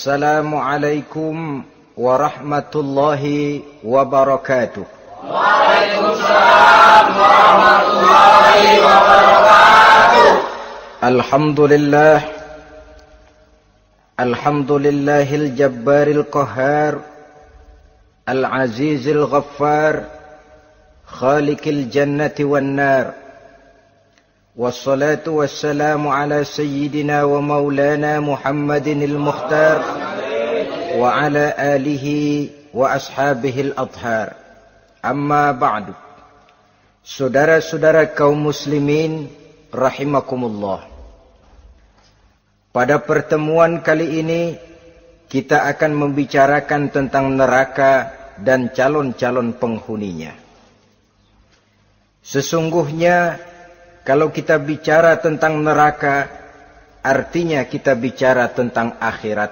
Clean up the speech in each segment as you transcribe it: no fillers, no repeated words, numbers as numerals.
Assalamualaikum warahmatullahi wabarakatuh. Waalaikumsalam warahmatullahi wabarakatuh. Alhamdulillahil jabbaril qahhar, al-azizil ghaffar, khaliqil jannati wan nar. Wassalatu wassalamu ala sayyidina wa maulana Muhammadinil Mukhtar wa ala alihi wa ashabihil athhar. Amma ba'du. Saudara-saudara kaum muslimin rahimakumullah. Pada pertemuan kali ini kita akan membicarakan tentang neraka dan calon-calon penghuninya. Sesungguhnya kalau kita bicara tentang neraka, artinya kita bicara tentang akhirat.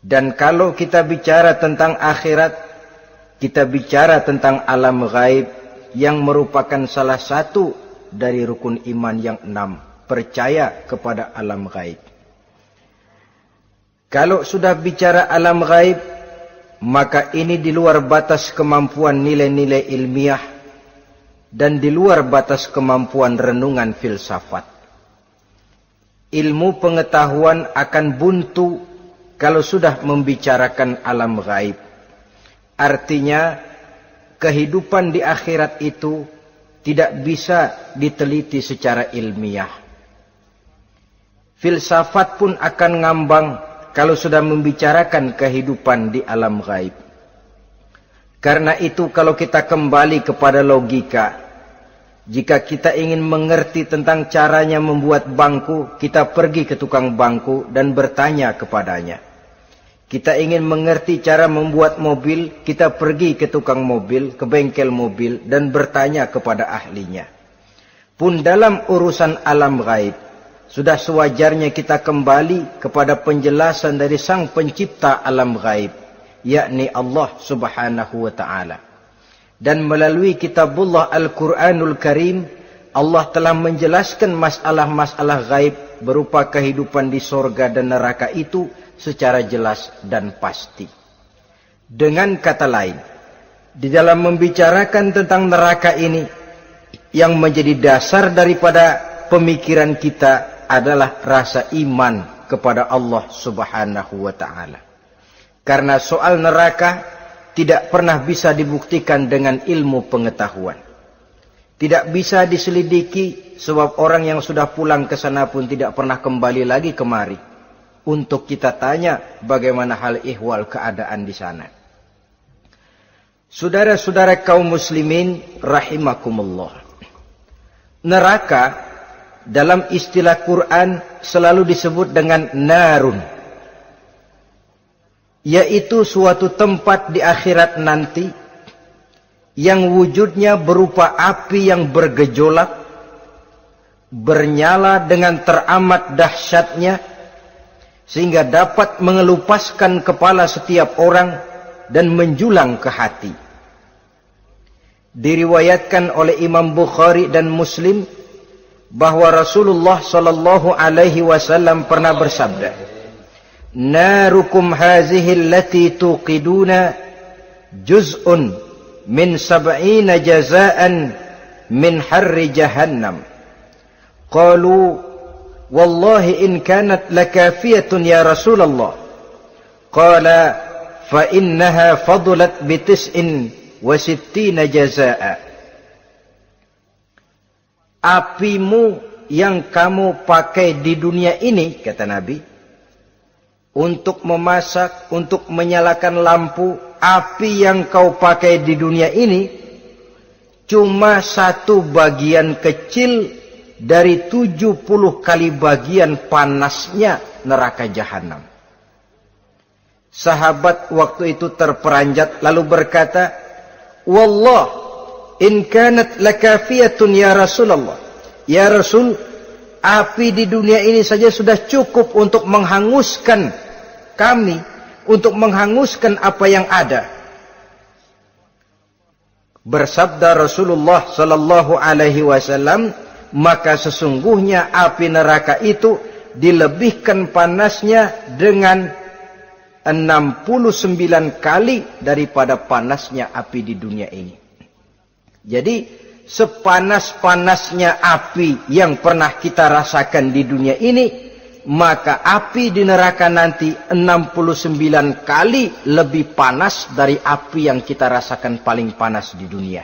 Dan kalau kita bicara tentang akhirat, kita bicara tentang alam gaib yang merupakan salah satu dari rukun iman yang 6, percaya kepada alam gaib. Kalau sudah bicara alam gaib, maka ini di luar batas kemampuan nilai-nilai ilmiah dan di luar batas kemampuan renungan filsafat. Ilmu pengetahuan akan buntu kalau sudah membicarakan alam gaib. Artinya, kehidupan di akhirat itu tidak bisa diteliti secara ilmiah. Filsafat pun akan ngambang kalau sudah membicarakan kehidupan di alam gaib. Karena itu kalau kita kembali kepada logika, jika kita ingin mengerti tentang caranya membuat bangku, kita pergi ke tukang bangku dan bertanya kepadanya. Kita ingin mengerti cara membuat mobil, kita pergi ke tukang mobil, ke bengkel mobil dan bertanya kepada ahlinya. Pun dalam urusan alam gaib, sudah sewajarnya kita kembali kepada penjelasan dari sang pencipta alam gaib, yakni Allah Subhanahu wa ta'ala. Dan melalui kitabullah Al-Quranul Karim, Allah telah menjelaskan masalah-masalah gaib berupa kehidupan di sorga dan neraka itu secara jelas dan pasti. Dengan kata lain, di dalam membicarakan tentang neraka ini, yang menjadi dasar daripada pemikiran kita adalah rasa iman kepada Allah Subhanahu wa ta'ala. Karena soal neraka tidak pernah bisa dibuktikan dengan ilmu pengetahuan. Tidak bisa diselidiki sebab orang yang sudah pulang ke sana pun tidak pernah kembali lagi kemari untuk kita tanya bagaimana hal ihwal keadaan di sana. Saudara-saudara kaum muslimin rahimakumullah. Neraka dalam istilah Quran selalu disebut dengan narun, yaitu suatu tempat di akhirat nanti yang wujudnya berupa api yang bergejolak, bernyala dengan teramat dahsyatnya, sehingga dapat mengelupaskan kepala setiap orang dan menjulang ke hati. Diriwayatkan oleh Imam Bukhari dan Muslim bahwa Rasulullah sallallahu alaihi wasallam pernah bersabda, Narukum hazihi allati tuqiduna juz'un min 70 jazaan min harri jahannam. Qalu wallahi in kanat lakafiyatun ya Rasulullah. Qala fa innaha fadlat bi 69 jazaa. Apimu yang kamu pakai di dunia ini, kata Nabi, untuk memasak, untuk menyalakan lampu, api yang kau pakai di dunia ini cuma satu bagian kecil dari 70 kali bagian panasnya neraka jahanam. Sahabat waktu itu terperanjat lalu berkata, Wallah, in kanat lakafiyatun ya Rasulullah. Ya Rasul, api di dunia ini saja sudah cukup untuk menghanguskan kami, untuk menghanguskan apa yang ada. Bersabda Rasulullah sallallahu alaihi wasallam, maka sesungguhnya api neraka itu dilebihkan panasnya dengan 69 kali daripada panasnya api di dunia ini. Jadi sepanas-panasnya api yang pernah kita rasakan di dunia ini, maka api di neraka nanti 69 kali lebih panas dari api yang kita rasakan paling panas di dunia.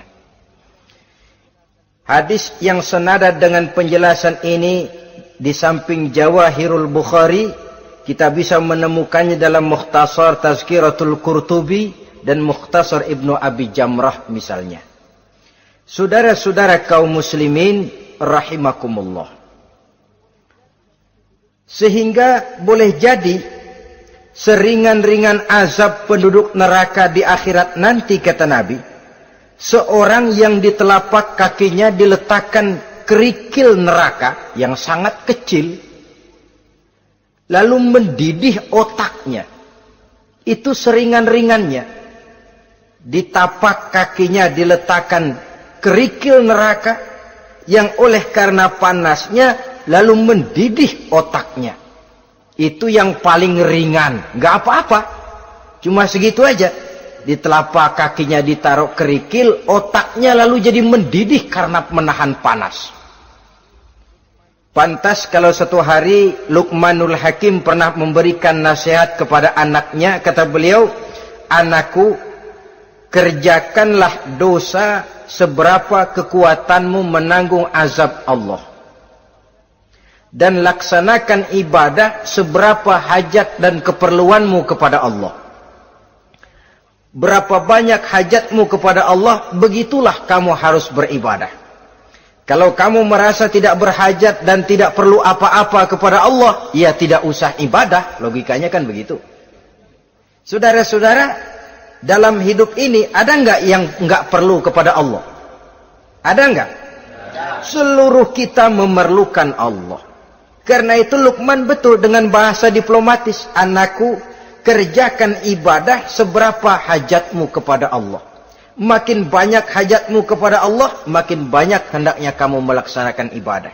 Hadis yang senada dengan penjelasan ini di samping Jawahirul Bukhari, kita bisa menemukannya dalam Mukhtasar Tazkiratul Qurtubi dan Mukhtasar Ibnu Abi Jamrah misalnya. Saudara-saudara kaum muslimin rahimakumullah. Sehingga boleh jadi seringan-ringan azab penduduk neraka di akhirat nanti, kata Nabi, seorang yang di telapak kakinya diletakkan kerikil neraka yang sangat kecil, lalu mendidih otaknya. Itu seringan-ringannya. Di tapak kakinya diletakkan kerikil neraka yang oleh karena panasnya lalu mendidih otaknya. Itu yang paling ringan. Gak apa-apa. Cuma segitu aja. Di telapak kakinya ditaruh kerikil, otaknya lalu jadi mendidih karena menahan panas. Pantas kalau satu hari Luqmanul Hakim pernah memberikan nasihat kepada anaknya, kata beliau, "Anakku, kerjakanlah dosa seberapa kekuatanmu menanggung azab Allah. Dan laksanakan ibadah seberapa hajat dan keperluanmu kepada Allah. Berapa banyak hajatmu kepada Allah, begitulah kamu harus beribadah. Kalau kamu merasa tidak berhajat dan tidak perlu apa-apa kepada Allah, ya tidak usah ibadah." Logikanya kan begitu. Saudara-saudara, dalam hidup ini ada enggak yang enggak perlu kepada Allah? Ada enggak? Seluruh kita memerlukan Allah. Karena itu Luqman betul dengan bahasa diplomatis, "Anakku, kerjakan ibadah seberapa hajatmu kepada Allah. Makin banyak hajatmu kepada Allah, makin banyak hendaknya kamu melaksanakan ibadah.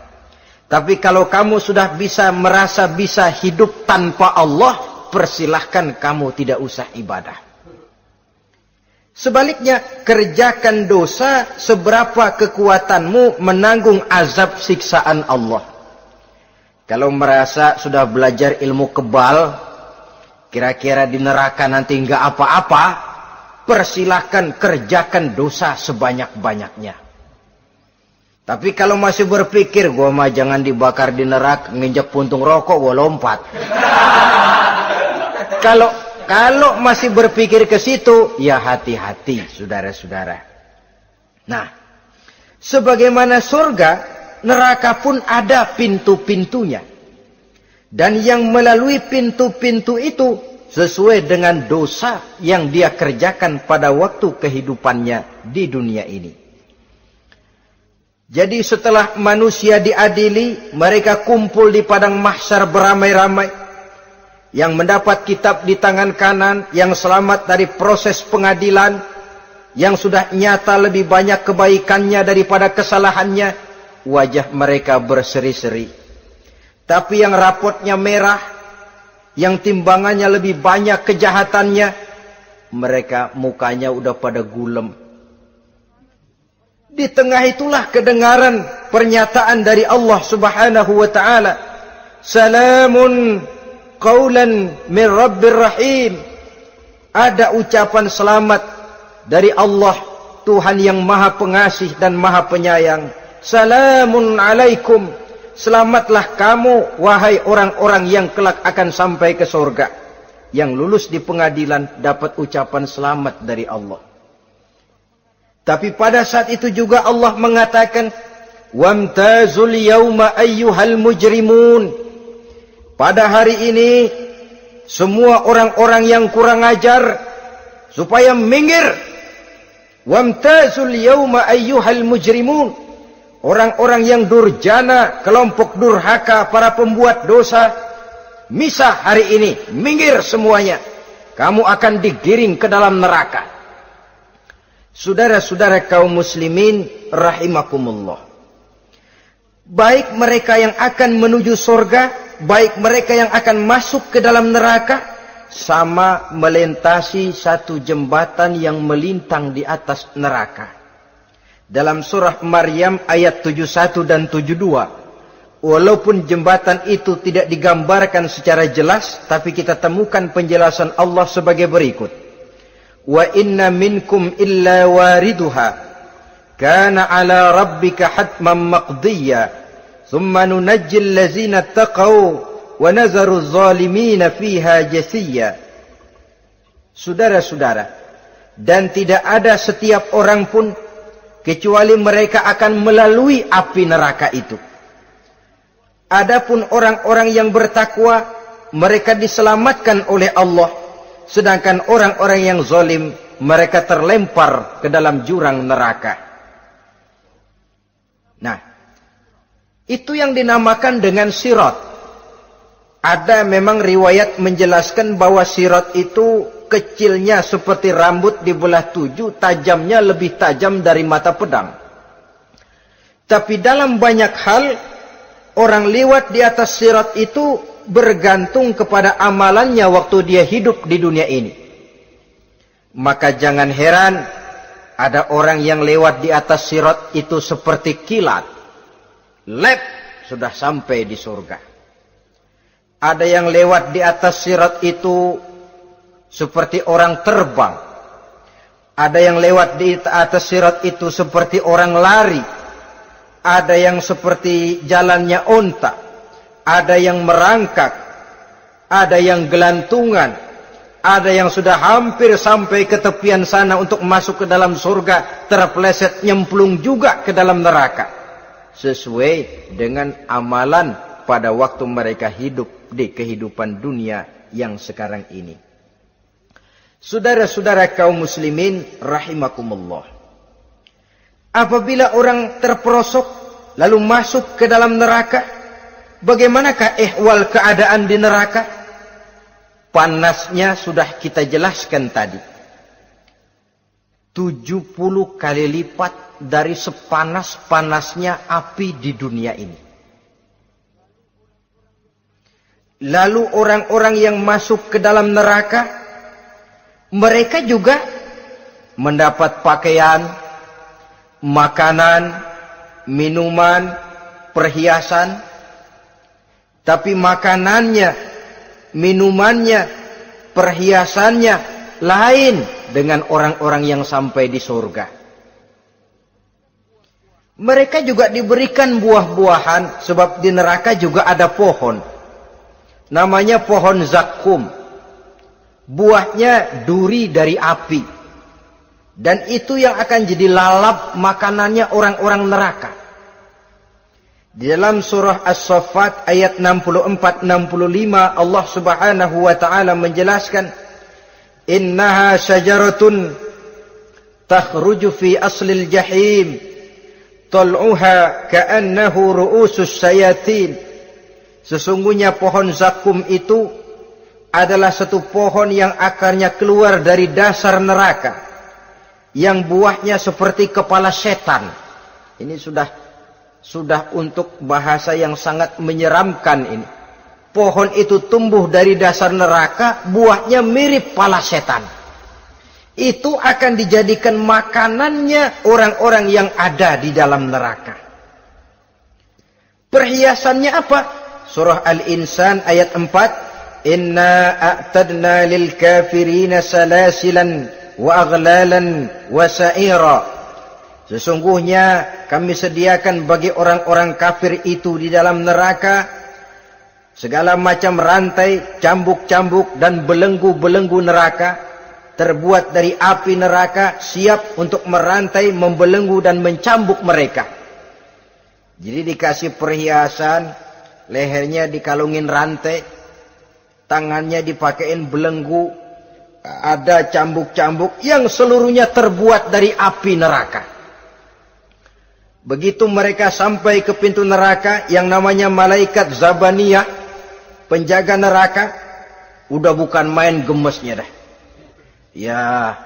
Tapi kalau kamu sudah merasa bisa hidup tanpa Allah, persilahkan kamu tidak usah ibadah." Sebaliknya, kerjakan dosa seberapa kekuatanmu menanggung azab siksaan Allah. Kalau merasa sudah belajar ilmu kebal, kira-kira di neraka nanti enggak apa-apa, persilahkan kerjakan dosa sebanyak-banyaknya. Tapi kalau masih berpikir, gua mah jangan dibakar di neraka, nginjak puntung rokok, gua lompat. Kalau masih berpikir ke situ, ya hati-hati, saudara-saudara. Nah, sebagaimana surga, neraka pun ada pintu-pintunya. Dan yang melalui pintu-pintu itu sesuai dengan dosa yang dia kerjakan pada waktu kehidupannya di dunia ini. Jadi setelah manusia diadili, mereka kumpul di padang mahsyar beramai-ramai. Yang mendapat kitab di tangan kanan, yang selamat dari proses pengadilan, yang sudah nyata lebih banyak kebaikannya daripada kesalahannya, wajah mereka berseri-seri. Tapi yang rapotnya merah, yang timbangannya lebih banyak kejahatannya, mereka mukanya udah pada gulem. Di tengah itulah kedengaran pernyataan dari Allah Subhanahu wa ta'ala, "Salamun qaulan min Rabbir Rahim." Ada ucapan selamat dari Allah, Tuhan yang Maha Pengasih dan Maha Penyayang. "Salamun alaikum." Selamatlah kamu, wahai orang-orang yang kelak akan sampai ke surga. Yang lulus di pengadilan dapat ucapan selamat dari Allah. Tapi pada saat itu juga Allah mengatakan, "Wamtazul yawma ayyuhal mujrimun." Pada hari ini, semua orang-orang yang kurang ajar, supaya minggir. Wamtazul yawma ayyuhal mujrimun. Orang-orang yang durjana, kelompok durhaka, para pembuat dosa, misah hari ini, minggir semuanya. Kamu akan digiring ke dalam neraka. Saudara-saudara kaum muslimin rahimakumullah. Baik mereka yang akan menuju surga, baik mereka yang akan masuk ke dalam neraka, sama melintasi satu jembatan yang melintang di atas neraka. Dalam surah Maryam ayat 71 dan 72, walaupun jembatan itu tidak digambarkan secara jelas, tapi kita temukan penjelasan Allah sebagai berikut. Wa inna minkum illa wariduha kana ala rabbika hatman maqdiyya thumma nunajjil ladzina taqaw wa nazaru zalimina fiha jasiyya. Saudara-saudara, dan tidak ada setiap orang pun kecuali mereka akan melalui api neraka itu. Adapun orang-orang yang bertakwa, mereka diselamatkan oleh Allah, sedangkan orang-orang yang zalim, mereka terlempar ke dalam jurang neraka. Nah, itu yang dinamakan dengan sirat. Ada memang riwayat menjelaskan bahwa sirat itu kecilnya seperti rambut dibelah 7, tajamnya lebih tajam dari mata pedang. Tapi dalam banyak hal, orang lewat di atas sirat itu bergantung kepada amalannya waktu dia hidup di dunia ini. Maka jangan heran ada orang yang lewat di atas sirat itu seperti kilat. Lep, sudah sampai di surga. Ada yang lewat di atas sirat itu seperti orang terbang. Ada yang lewat di atas sirat itu seperti orang lari. Ada yang seperti jalannya onta. Ada yang merangkak. Ada yang gelantungan. Ada yang sudah hampir sampai ke tepian sana untuk masuk ke dalam surga, terpeleset nyemplung juga ke dalam neraka. Sesuai dengan amalan pada waktu mereka hidup di kehidupan dunia yang sekarang ini. Saudara-saudara kaum muslimin rahimakumullah. Apabila orang terperosok lalu masuk ke dalam neraka, bagaimanakah ihwal keadaan di neraka? Panasnya sudah kita jelaskan tadi. 70 kali lipat dari sepanas-panasnya api di dunia ini. Lalu orang-orang yang masuk ke dalam neraka, mereka juga mendapat pakaian, makanan, minuman, perhiasan. Tapi makanannya, minumannya, perhiasannya lain dengan orang-orang yang sampai di surga. Mereka juga diberikan buah-buahan, sebab di neraka juga ada pohon. Namanya pohon zakum. Buahnya duri dari api. Dan itu yang akan jadi lalap makanannya orang-orang neraka. Di dalam surah As-Saffat ayat 64-65 Allah Subhanahu wa taala menjelaskan, innaha syajaratun takhruju fi aslil jahim tal'uha ka'annahu ru'usus sayatin. Sesungguhnya pohon zakum itu adalah satu pohon yang akarnya keluar dari dasar neraka, yang buahnya seperti kepala setan. Ini sudah untuk bahasa yang sangat menyeramkan ini. Pohon itu tumbuh dari dasar neraka, buahnya mirip kepala setan. Itu akan dijadikan makanannya orang-orang yang ada di dalam neraka. Perhiasannya apa? Surah Al-Insan ayat 4. Inna a'tadna lil kafirina salasilan wa aghlalan wa sa'ira. Sesungguhnya kami sediakan bagi orang-orang kafir itu di dalam neraka segala macam rantai, cambuk-cambuk dan belenggu-belenggu neraka, terbuat dari api neraka, siap untuk merantai, membelenggu dan mencambuk mereka. Jadi dikasih perhiasan, lehernya dikalungin rantai, tangannya dipakein belenggu, ada cambuk-cambuk yang seluruhnya terbuat dari api neraka. Begitu mereka sampai ke pintu neraka yang namanya malaikat Zabaniyah, penjaga neraka, udah bukan main gemesnya dah. Ya,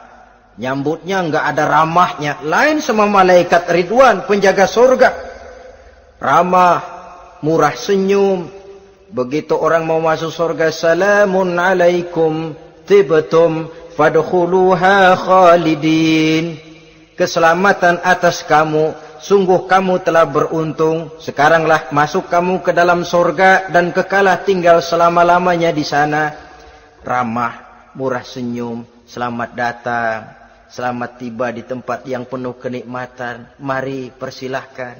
nyambutnya nggak ada ramahnya. Lain sama malaikat Ridwan, penjaga surga. Ramah, murah senyum, Begitu orang mau masuk surga, salamun alaikum tibtum fadkhuluha khalidin. Keselamatan atas kamu, sungguh kamu telah beruntung. Sekaranglah masuk kamu ke dalam surga dan kekalah tinggal selama-lamanya di sana. Ramah, murah senyum, selamat datang, selamat tiba di tempat yang penuh kenikmatan. Mari persilahkan.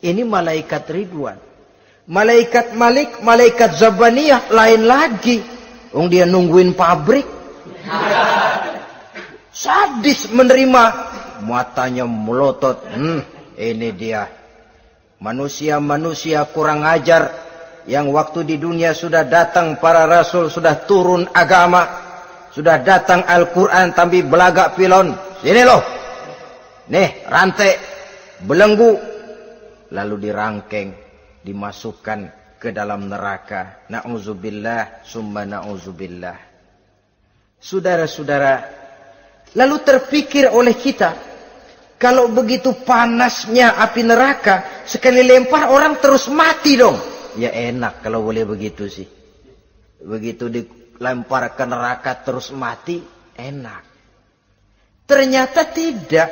Ini malaikat Ridwan. Malaikat Malik, malaikat Zabaniyah lain lagi. Dia nungguin pabrik. Sadis menerima. Matanya melotot. Ini dia. Manusia-manusia kurang ajar. Yang waktu di dunia sudah datang para rasul. Sudah turun agama. Sudah datang Al-Quran. Tapi belagak pilon. Sini loh. Nih rantai. Belenggu. Lalu dirangkeng. Dimasukkan ke dalam neraka. Na'udzubillah. Summa na'udzubillah. Saudara-saudara. Lalu terpikir oleh kita. Kalau begitu panasnya api neraka, sekali lempar orang terus mati dong. Ya enak kalau boleh begitu sih. Begitu dilempar ke neraka terus mati, enak. Ternyata tidak.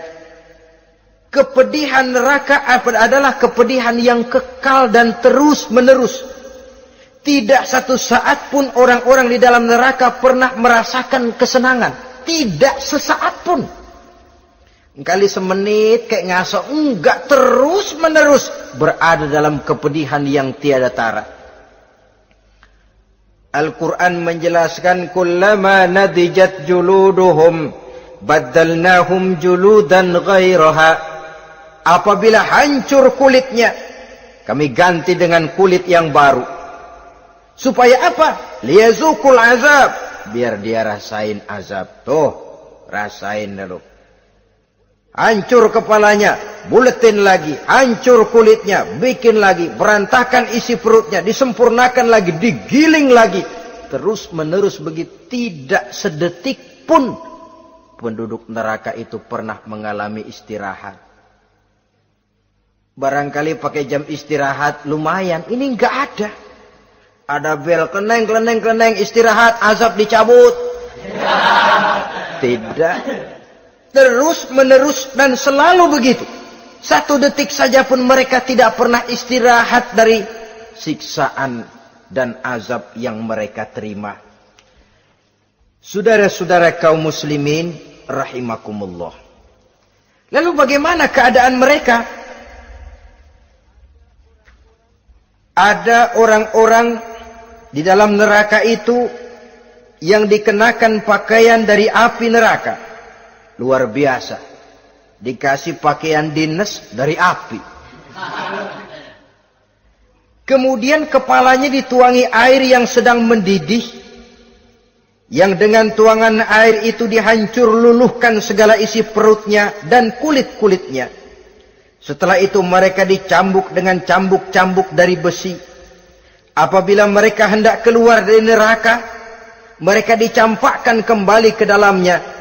Kepedihan neraka adalah kepedihan yang kekal dan terus menerus. Tidak satu saat pun orang-orang di dalam neraka pernah merasakan kesenangan. Tidak sesaat pun. Kali semenit kayak ngasok, enggak, terus menerus berada dalam kepedihan yang tiada tara. Al-Quran menjelaskan, kullama nadijat juluduhum baddalnahum juludan ghairaha. Apabila hancur kulitnya, kami ganti dengan kulit yang baru. Supaya apa? Liyazukul azab, biar dia rasain azab. Tuh, rasain dulu. Hancur kepalanya, buletin lagi, hancur kulitnya, bikin lagi, berantakan isi perutnya, disempurnakan lagi, digiling lagi. Terus menerus begitu, tidak sedetik pun penduduk neraka itu pernah mengalami istirahat. Barangkali pakai jam istirahat lumayan, ini enggak ada. Ada bel, kleneng, istirahat, azab dicabut. Tidak. Terus menerus dan selalu begitu. Satu detik saja pun mereka tidak pernah istirahat dari siksaan dan azab yang mereka terima. Saudara-saudara kaum muslimin rahimakumullah. Lalu bagaimana keadaan mereka? Ada orang-orang di dalam neraka itu yang dikenakan pakaian dari api neraka. Luar biasa. Dikasih pakaian dinas dari api. Kemudian kepalanya dituangi air yang sedang mendidih. Yang dengan tuangan air itu dihancur luluhkan segala isi perutnya dan kulit-kulitnya. Setelah itu mereka dicambuk dengan cambuk-cambuk dari besi. Apabila mereka hendak keluar dari neraka, mereka dicampakkan kembali ke dalamnya.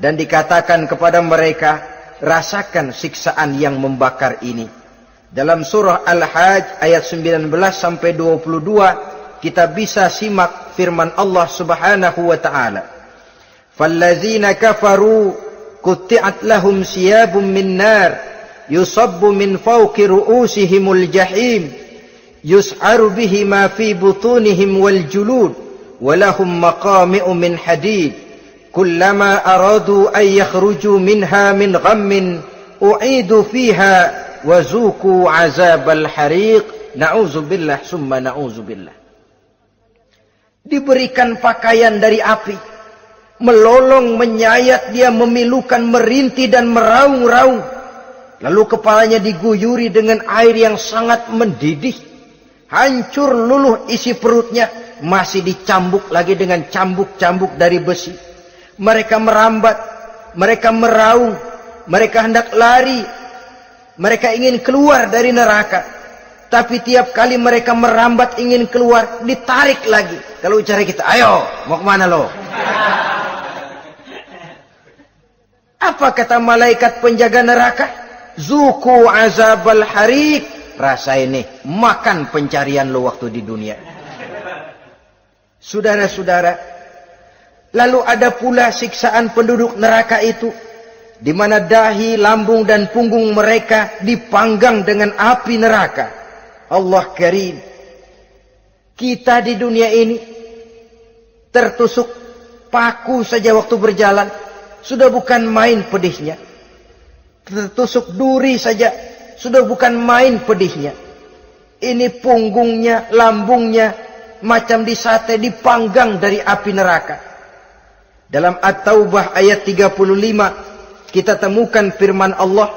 Dan dikatakan kepada mereka, rasakan siksaan yang membakar ini. Dalam surah Al-Hajj ayat 19 sampai 22, kita bisa simak firman Allah Subhanahu wa taala. Fallazina kafaru qutti'at lahum siyabun min nar yusabbu min fawqi ru'usihimul jahim yus'aru bihi ma fi butunihim wal julud wa lahum maqami'u min hadid. Kullama aradu an yakhruju minha min ghammin u'idu fiha wa zuku azabal hariq. Na'udzubillah summa na'udzubillah. Diberikan pakaian dari api, melolong, menyayat dia, memilukan, merintih dan meraung-raung. Lalu kepalanya diguyuri dengan air yang sangat mendidih. Hancur luluh isi perutnya, masih dicambuk lagi dengan cambuk-cambuk dari besi. Mereka merambat, mereka meraung, mereka hendak lari, mereka ingin keluar dari neraka. Tapi tiap kali mereka merambat ingin keluar, ditarik lagi. Kalau ucara kita, ayo, mau kemana lo? Apa kata malaikat penjaga neraka? Zuku azabal hariq. Rasa ini, makan pencarian lo waktu di dunia. Saudara-saudara, lalu ada pula siksaan penduduk neraka itu, di mana dahi, lambung dan punggung mereka dipanggang dengan api neraka. Allah Karim. Kita di dunia ini tertusuk paku saja waktu berjalan, sudah bukan main pedihnya. Tertusuk duri saja, sudah bukan main pedihnya. Ini punggungnya, lambungnya, macam disate, dipanggang dari api neraka. Dalam At-Taubah ayat 35, kita temukan firman Allah,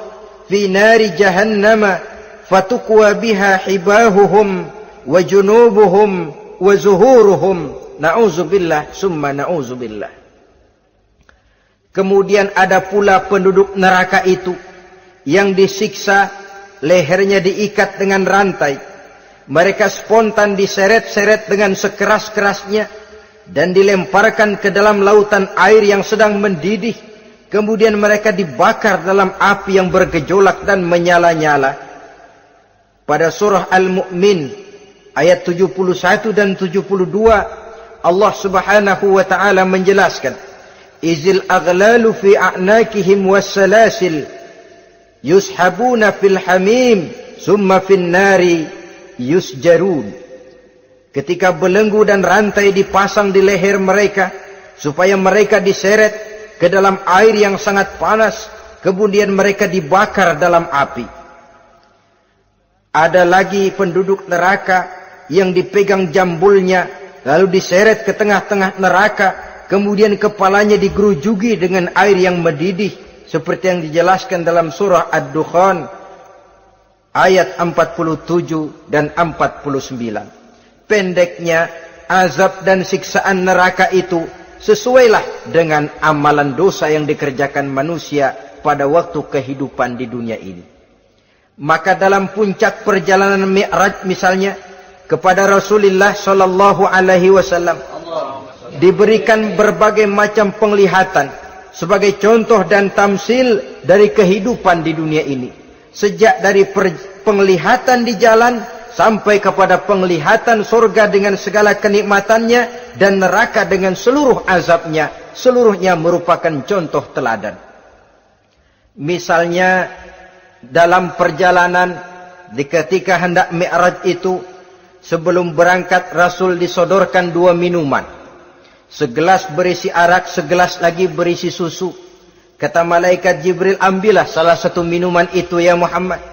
fi nari jahannama fatukwa biha hibahuhum wa junubuhum wa zuhuruhum. Na'udzubillah summa na'udzubillah. Kemudian ada pula penduduk neraka itu yang disiksa, lehernya diikat dengan rantai. Mereka spontan diseret-seret dengan sekeras-kerasnya dan dilemparkan ke dalam lautan air yang sedang mendidih. Kemudian mereka dibakar dalam api yang bergejolak dan menyala-nyala. Pada surah Al-Mu'min ayat 71 dan 72, Allah Subhanahu wa taala menjelaskan, izil aghlalu fi a'nakihim wassalasil yushabuna fil hamim summa fin nari yusjarun. Ketika belenggu dan rantai dipasang di leher mereka supaya mereka diseret ke dalam air yang sangat panas, kemudian mereka dibakar dalam api. Ada lagi penduduk neraka yang dipegang jambulnya lalu diseret ke tengah-tengah neraka, kemudian kepalanya digerujugi dengan air yang mendidih seperti yang dijelaskan dalam surah Ad-Dukhan ayat 47 dan 49. Pendeknya, azab dan siksaan neraka itu sesuailah dengan amalan dosa yang dikerjakan manusia pada waktu kehidupan di dunia ini. Maka dalam puncak perjalanan Mi'raj misalnya, kepada Rasulullah sallallahu alaihi wasallam diberikan berbagai macam penglihatan sebagai contoh dan tamsil dari kehidupan di dunia ini. Sejak dari penglihatan di jalan sampai kepada penglihatan surga dengan segala kenikmatannya dan neraka dengan seluruh azabnya, seluruhnya merupakan contoh teladan. Misalnya dalam perjalanan ketika hendak Mi'raj itu, sebelum berangkat Rasul disodorkan 2 minuman. Segelas berisi arak, segelas lagi berisi susu. Kata malaikat Jibril, ambillah salah satu minuman itu ya Muhammad.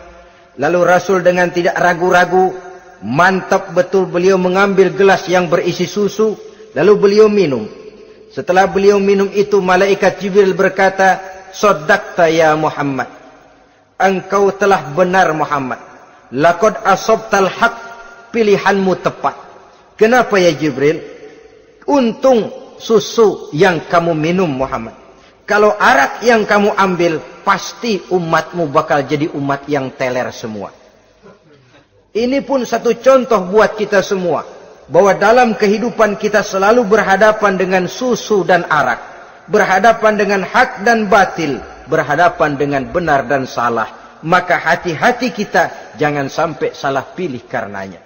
Lalu Rasul dengan tidak ragu-ragu, mantap betul beliau mengambil gelas yang berisi susu, lalu beliau minum. Setelah beliau minum itu, malaikat Jibril berkata, "Shaddaqta ya Muhammad." Engkau telah benar Muhammad. Laqad asabtal haq, pilihanmu tepat. Kenapa ya Jibril? Untung susu yang kamu minum Muhammad. Kalau arak yang kamu ambil, pasti umatmu bakal jadi umat yang teler semua. Ini pun satu contoh buat kita semua, bahwa dalam kehidupan kita selalu berhadapan dengan susu dan arak, berhadapan dengan hak dan batil, berhadapan dengan benar dan salah. Maka hati-hati kita jangan sampai salah pilih karenanya.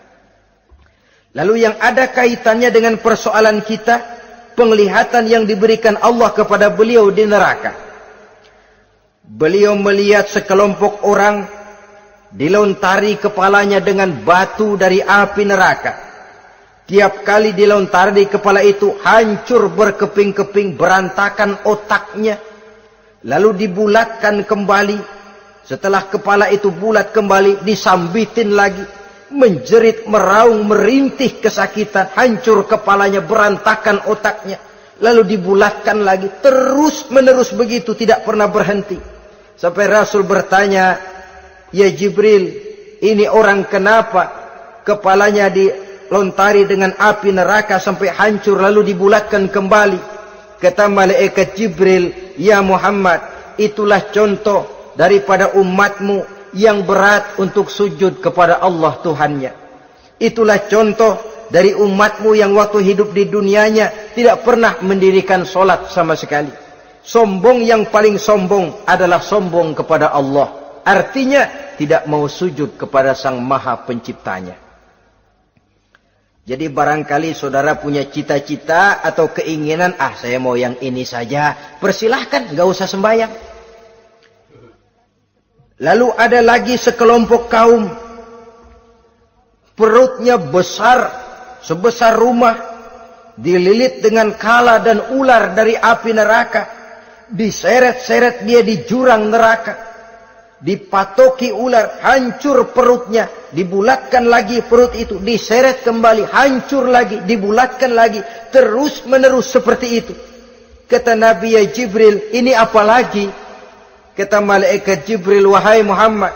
Lalu yang ada kaitannya dengan persoalan kita, penglihatan yang diberikan Allah kepada beliau di neraka. Beliau melihat sekelompok orang dilontari kepalanya dengan batu dari api neraka. Tiap kali dilontari kepala itu hancur berkeping-keping, berantakan otaknya. Lalu dibulatkan kembali. Setelah kepala itu bulat kembali, disambitin lagi. Menjerit, meraung, merintih kesakitan. Hancur kepalanya, berantakan otaknya. Lalu dibulatkan lagi. Terus menerus begitu, tidak pernah berhenti. Sampai Rasul bertanya, "Ya Jibril, ini orang kenapa kepalanya dilontari dengan api neraka sampai hancur lalu dibulatkan kembali?" Kata malaikat Jibril, "Ya Muhammad, itulah contoh daripada umatmu yang berat untuk sujud kepada Allah Tuhannya. Itulah contoh dari umatmu yang waktu hidup di dunianya tidak pernah mendirikan solat sama sekali. Sombong yang paling sombong adalah sombong kepada Allah. Artinya tidak mau sujud kepada Sang Maha Penciptanya." Jadi barangkali saudara punya cita-cita atau keinginan, saya mau yang ini saja. Persilahkan, nggak usah sembahyang. Lalu ada lagi sekelompok kaum, perutnya besar, sebesar rumah, dililit dengan kala dan ular dari api neraka, diseret-seret dia di jurang neraka, dipatoki ular, hancur perutnya, dibulatkan lagi perut itu, diseret kembali, hancur lagi, dibulatkan lagi, terus menerus seperti itu. Kata Nabi, ya Jibril, ini apa lagi? Kata malaikat Jibril, wahai Muhammad,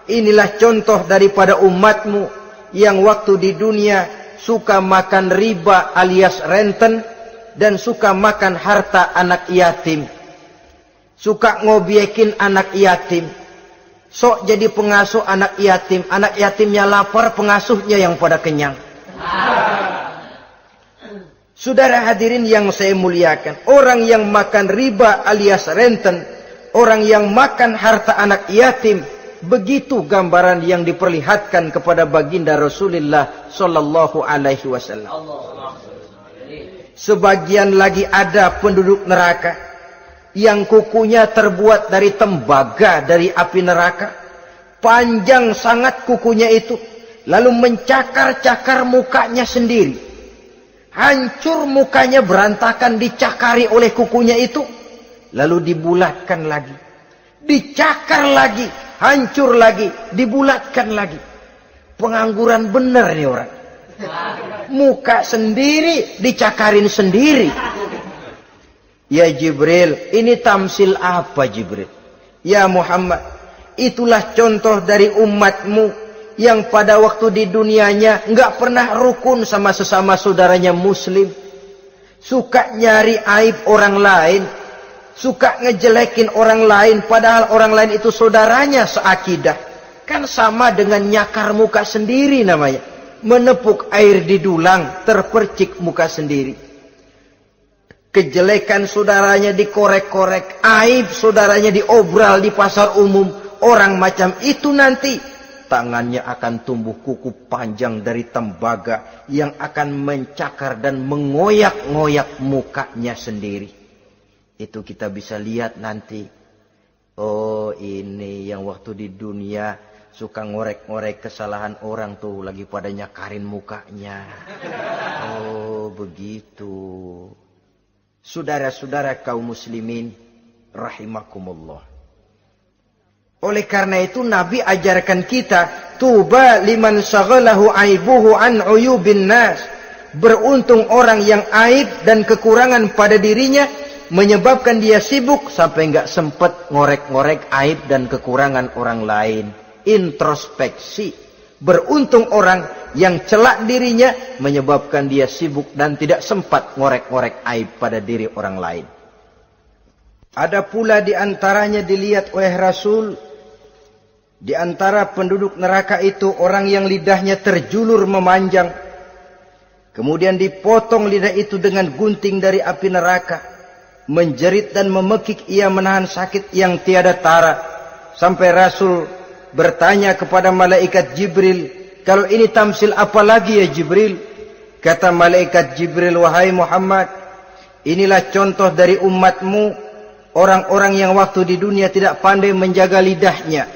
inilah contoh daripada umatmu yang waktu di dunia suka makan riba alias renten dan suka makan harta anak yatim, suka ngobyekin anak yatim, sok jadi pengasuh anak yatimnya lapar, pengasuhnya yang pada kenyang. Saudara hadirin yang saya muliakan, orang yang makan riba alias renten, orang yang makan harta anak yatim, begitu gambaran yang diperlihatkan kepada baginda Rasulullah sallallahu alaihi wasallam. Sebagian lagi ada penduduk neraka yang kukunya terbuat dari tembaga dari api neraka, panjang sangat kukunya itu, lalu mencakar-cakar mukanya sendiri, hancur mukanya berantakan dicakari oleh kukunya itu, lalu dibulatkan lagi, dicakar lagi, hancur lagi, dibulatkan lagi. Pengangguran bener nih orang, muka sendiri dicakarin sendiri. Ya Jibril, ini tamsil apa Jibril? Ya Muhammad, itulah contoh dari umatmu yang pada waktu di dunianya enggak pernah rukun sama sesama saudaranya muslim, suka nyari aib orang lain, suka ngejelekin orang lain, padahal orang lain itu saudaranya seakidah. Kan sama dengan nyakar muka sendiri namanya, menepuk air di dulang, terpercik muka sendiri. Kejelekan saudaranya dikorek-korek, aib saudaranya diobral di pasar umum. Orang macam itu nanti tangannya akan tumbuh kuku panjang dari tembaga yang akan mencakar dan mengoyak-ngoyak mukanya sendiri. Itu kita bisa lihat nanti. Oh, ini yang waktu di dunia suka ngorek-ngorek kesalahan orang tuh lagi pada nyakarin mukanya. Oh, begitu. Saudara-saudara kaum muslimin rahimakumullah. Oleh karena itu Nabi ajarkan kita, tuba liman syaghalahu aibuhu an uyubin nas. Beruntung orang yang aib dan kekurangan pada dirinya menyebabkan dia sibuk sampai enggak sempat ngorek-ngorek aib dan kekurangan orang lain. Introspeksi. Beruntung orang yang celak dirinya menyebabkan dia sibuk dan tidak sempat ngorek-ngorek aib pada diri orang lain. Ada pula di antaranya dilihat oleh Rasul, di antara penduduk neraka itu orang yang lidahnya terjulur memanjang, kemudian dipotong lidah itu dengan gunting dari api neraka, menjerit dan memekik ia menahan sakit yang tiada tara, sampai Rasul bertanya kepada malaikat Jibril, kalau ini tamsil apa lagi ya Jibril? Kata malaikat Jibril, wahai Muhammad, inilah contoh dari umatmu, orang-orang yang waktu di dunia tidak pandai menjaga lidahnya,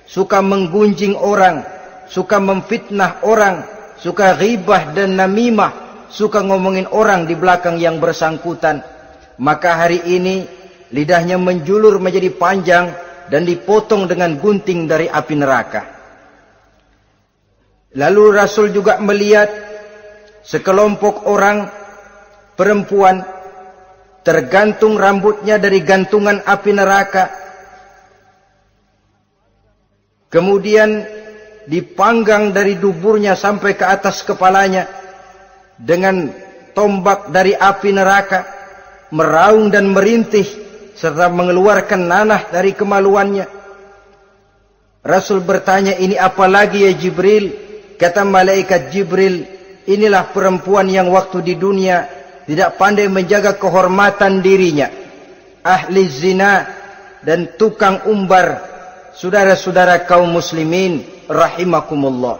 suka menggunjing orang, suka memfitnah orang, suka ghibah dan namimah, suka ngomongin orang di belakang yang bersangkutan. Maka hari ini lidahnya menjulur menjadi panjang dan dipotong dengan gunting dari api neraka. Lalu Rasul juga melihat sekelompok orang perempuan tergantung rambutnya dari gantungan api neraka, kemudian dipanggang dari duburnya sampai ke atas kepalanya dengan tombak dari api neraka, meraung dan merintih serta mengeluarkan nanah dari kemaluannya. Rasul bertanya, ini apa lagi ya Jibril? Kata malaikat Jibril, inilah perempuan yang waktu di dunia tidak pandai menjaga kehormatan dirinya, ahli zina dan tukang umbar. Saudara-saudara kaum muslimin rahimakumullah,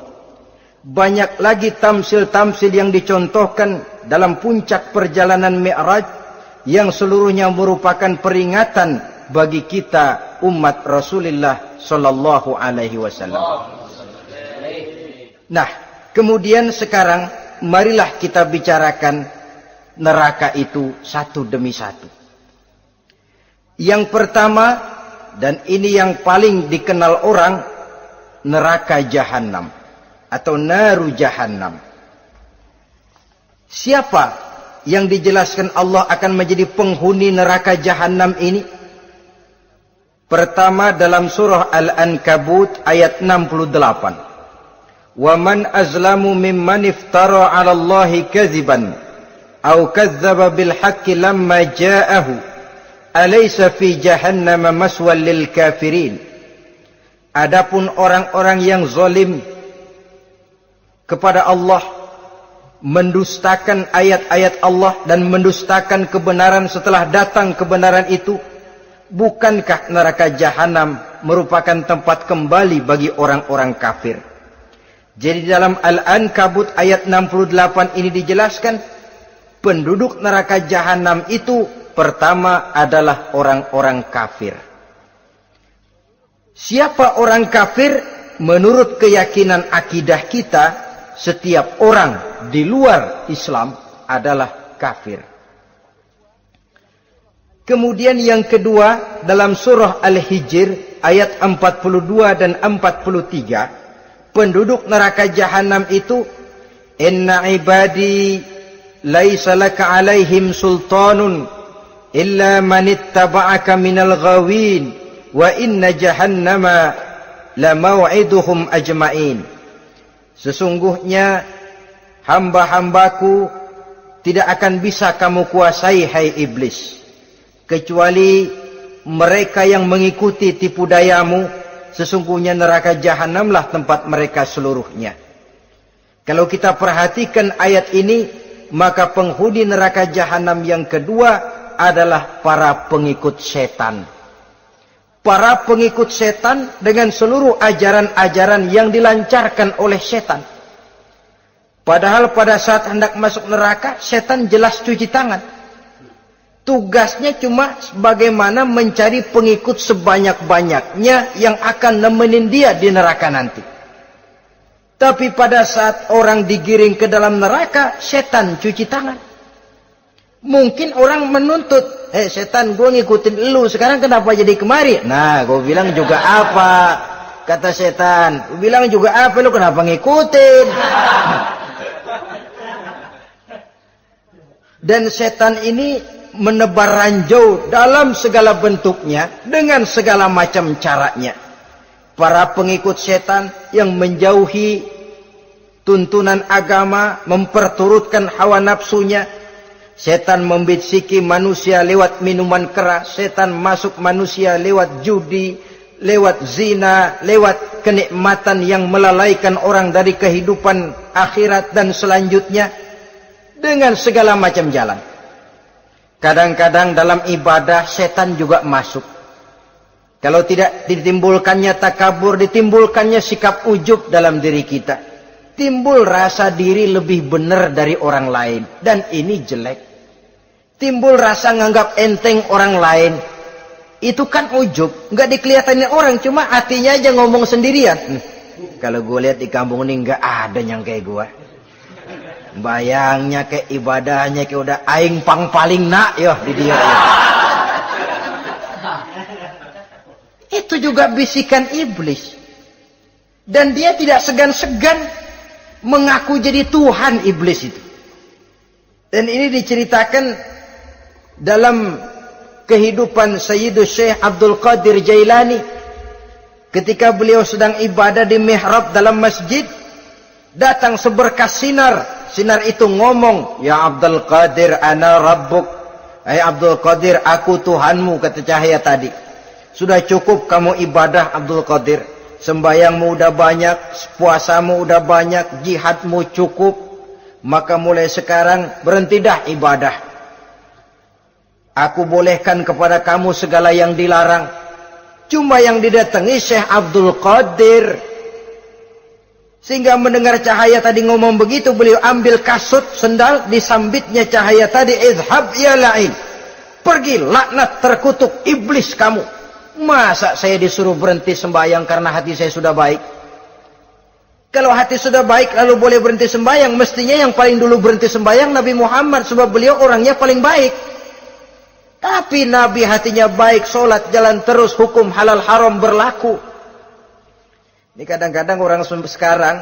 Banyak lagi tamsil-tamsil yang dicontohkan dalam puncak perjalanan Mi'raj yang seluruhnya merupakan peringatan bagi kita umat Rasulullah sallallahu alaihi wasallam. Nah, kemudian sekarang marilah kita bicarakan neraka itu satu demi satu. Yang pertama, dan ini yang paling dikenal orang, neraka Jahannam atau naru Jahannam. Siapa yang dijelaskan Allah akan menjadi penghuni neraka Jahannam ini? Pertama dalam surah Al-Ankabut ayat 68. Wa man azlamu mimman iftara 'ala Allahi kadziban aw kadzdzaba bil haqqi lamma ja'ahu alaysa fi jahannam maswal lil kafirin. Adapun orang-orang yang zalim kepada Allah, mendustakan ayat-ayat Allah dan mendustakan kebenaran setelah datang kebenaran itu, bukankah neraka Jahannam merupakan tempat kembali bagi orang-orang kafir? Jadi dalam Al-Ankabut ayat 68 ini dijelaskan, penduduk neraka Jahannam itu pertama adalah orang-orang kafir. Siapa orang kafir? Menurut keyakinan akidah kita, setiap orang di luar Islam adalah kafir. Kemudian yang kedua dalam surah Al-Hijr ayat 42 dan 43, penduduk neraka Jahannam itu, inna ibadi laisa laka alaihim sultanun illa man ittaba'aka minal ghawin wa inna jahannama la maw'iduhum ajma'in. Sesungguhnya hamba-hambaku tidak akan bisa kamu kuasai, hai iblis, kecuali mereka yang mengikuti tipu dayamu. Sesungguhnya neraka Jahannamlah tempat mereka seluruhnya. Kalau kita perhatikan ayat ini, maka penghuni neraka Jahannam yang kedua adalah para pengikut setan. Para pengikut setan dengan seluruh ajaran-ajaran yang dilancarkan oleh setan. Padahal pada saat hendak masuk neraka, setan jelas cuci tangan. Tugasnya cuma bagaimana mencari pengikut sebanyak-banyaknya yang akan nemenin dia di neraka nanti. Tapi pada saat orang digiring ke dalam neraka, setan cuci tangan. Mungkin orang menuntut, setan, gue ngikutin lu, sekarang kenapa jadi kemari? Nah, gue bilang juga apa? Kata setan, gue bilang juga apa, lu kenapa ngikutin? Dan setan ini menebar ranjau dalam segala bentuknya, dengan segala macam caranya. Para pengikut setan yang menjauhi tuntunan agama, memperturutkan hawa nafsunya. Setan membisiki manusia lewat minuman keras. Setan masuk manusia lewat judi, lewat zina, lewat kenikmatan yang melalaikan orang dari kehidupan akhirat dan selanjutnya, dengan segala macam jalan. Kadang-kadang dalam ibadah setan juga masuk. Kalau tidak ditimbulkannya takabur, ditimbulkannya sikap ujub dalam diri kita. Timbul rasa diri lebih benar dari orang lain, dan ini jelek. Timbul rasa nganggap enteng orang lain. Itu kan ujub, nggak dikelihatannya orang, cuma hatinya aja ngomong sendirian. Kalau gue lihat di kampung ini nggak ada yang kayak gue. Bayangnya kayak ibadahnya kayak udah aing pang paling nak yo di dia. Itu juga bisikan iblis. Dan dia tidak segan-segan mengaku jadi Tuhan, iblis itu. Dan ini diceritakan dalam kehidupan Sayyidus Syekh Abdul Qadir Jailani. Ketika beliau sedang ibadah di mihrab dalam masjid, datang seberkas sinar. Sinar itu ngomong, ya Abdul Qadir ana rabbuk. Hai Abdul Qadir, aku Tuhanmu, kata cahaya tadi. Sudah cukup kamu ibadah Abdul Qadir. Sembayangmu udah banyak, puasamu udah banyak, jihadmu cukup. Maka mulai sekarang berhenti dah ibadah. Aku bolehkan kepada kamu segala yang dilarang. Cuma yang didatangi Syekh Abdul Qadir. Sehingga mendengar cahaya tadi ngomong begitu, beliau ambil kasut sendal, disambitnya cahaya tadi, izhab ya la'in. Pergi, laknat terkutuk, iblis kamu. Masa saya disuruh berhenti sembahyang karena hati saya sudah baik? Kalau hati sudah baik lalu boleh berhenti sembahyang, mestinya yang paling dulu berhenti sembahyang Nabi Muhammad, sebab beliau orangnya paling baik. Tapi Nabi hatinya baik, sholat jalan terus, hukum halal haram berlaku. Ini kadang-kadang orang sekarang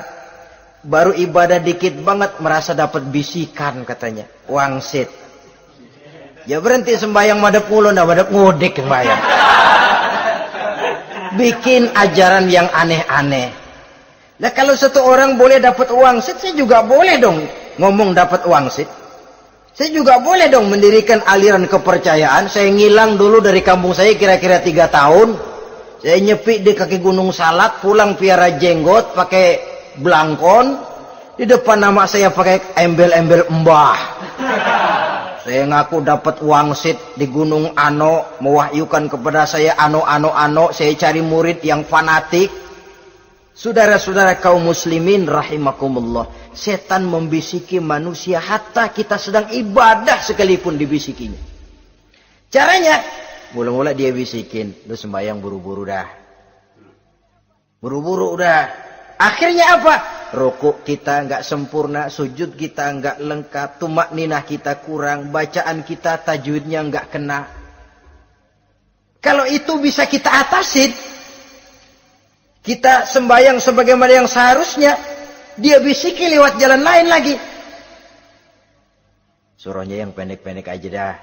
baru ibadah dikit banget merasa dapat bisikan katanya, wangsit. Ya berhenti sembahyang madep mulu, nah madep ngudek sembahyang. Bikin ajaran yang aneh-aneh. Nah kalau satu orang boleh dapat wangsit, saya juga boleh dong ngomong dapat wangsit. Saya juga boleh dong mendirikan aliran kepercayaan. Saya ngilang dulu dari kampung saya kira-kira 3 tahun. Saya nyepi di kaki Gunung Salak, pulang piara jenggot, pakai belangkon. Di depan nama saya pakai embel-embel mbah. Saya ngaku dapat wangsit di Gunung Ano, mewahyukan kepada saya ano. Saya cari murid yang fanatik. Saudara-saudara kaum muslimin rahimakumullah, setan membisiki manusia hatta kita sedang ibadah sekalipun dibisikinya. Caranya, mula-mula dia bisikin, lu sembahyang buru-buru dah. Buru-buru udah. Akhirnya apa? Rukuk kita enggak sempurna, sujud kita enggak lengkap, tumakninah kita kurang, bacaan kita tajwidnya enggak kena. Kalau itu bisa kita atasin, kita sembahyang sebagaimana yang seharusnya, dia bisiki lewat jalan lain lagi. Suruhnya yang pendek-pendek aja dah.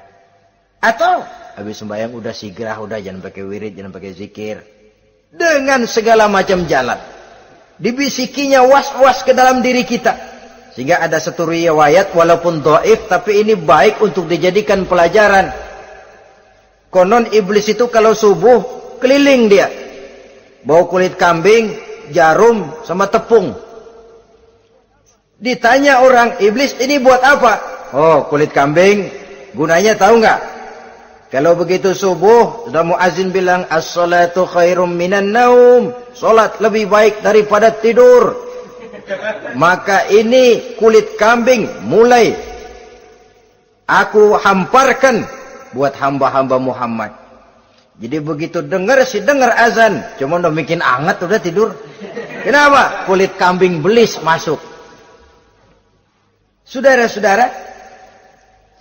Atau habis sembahyang udah sigrah, udah jangan pakai wirid, jangan pakai zikir. Dengan segala macam jalan. Dibisikinya was-was ke dalam diri kita. Sehingga ada satu riwayat walaupun dhaif tapi ini baik untuk dijadikan pelajaran. Konon iblis itu kalau subuh keliling dia. Bawa kulit kambing, jarum, sama tepung. Ditanya orang, iblis ini buat apa? Oh, kulit kambing. Gunanya tahu nggak? Kalau begitu subuh, sudah muazin bilang, as-salatu khairum minan naum. Salat lebih baik daripada tidur. Maka ini kulit kambing mulai aku hamparkan buat hamba-hamba Muhammad. Jadi begitu dengar azan, cuma udah bikin anget udah tidur. Kenapa? Kulit kambing belis masuk. Saudara-saudara,